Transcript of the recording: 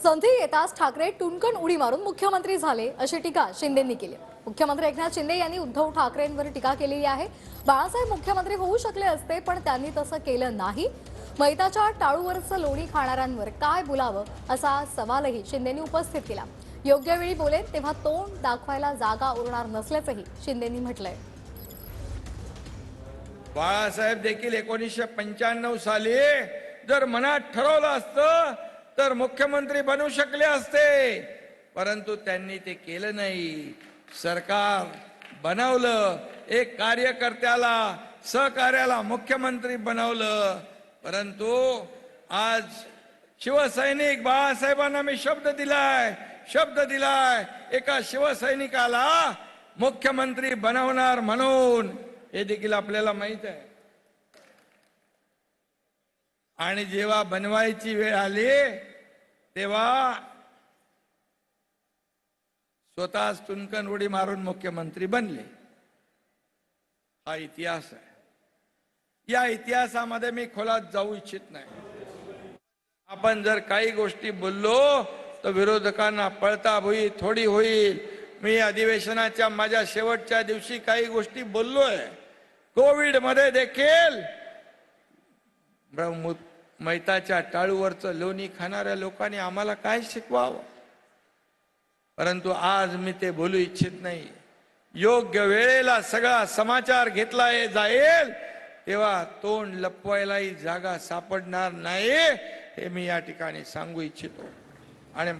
संधी येताच ठाकरे टुनकन उडी मारून मुख्यमंत्री झाले अशी टीका शिंदेंनी केली। मुख्यमंत्री एकनाथ शिंदे यांनी उद्धव ठाकरेंवर टीका केली आहे। बाळासाहेब मुख्यमंत्री होऊ शकले असते पण त्यांनी तसं केलं नाही। मैताच्या टाळूवरचं लोणी खाणाऱ्यांवर काय बोलावं असा सवालही शिंदेंनी उपस्थित केला। योग्य वेळी बोलेन तेव्हा तोंड दाखवायला जागा उरणार नसल्याचंही शिंदेंनी म्हटलंय। बाळासाहेब देखील 1995 साली जर मनात ठरवलं असतं तर मुख्यमंत्री बनू शकले असते, परंतु त्यांनी ते केलं नाही। सरकार बनवलं, एक कार्यकर्त्याला सहकार्याला मुख्यमंत्री बनवलं, परंतु आज शिवसैनिक बाळासाहेबांना मी शब्द दिलाय एका शिवसैनिकाला मुख्यमंत्री बनवणार म्हणून, हे देखील आपल्याला माहित आहे। आणि जेव्हा बनवायची वेळ आली तेव्हा स्वतःच टुनकन उडी मारून मुख्यमंत्री बनले। हा इतिहास आहे। या इतिहासामध्ये मी खोलात जाऊ इच्छित नाही। आपण जर काही गोष्टी बोललो तर विरोधकांना पळताभुई थोडी होईल। मी अधिवेशनाच्या माझ्या शेवटच्या दिवशी काही गोष्टी बोललोय। कोविड मध्ये देखील मैताच्या टाळूवरचं लोणी खाणाऱ्या लोकांनी आम्हाला काय शिकवावं, परंतु आज मी ते बोलू इच्छित नाही। योग्य वेळेला सगळा समाचार घेतला जाईल तेव्हा तोंड लपवायलाही जागा सापडणार नाही, हे मी या ठिकाणी सांगू इच्छितो। आणि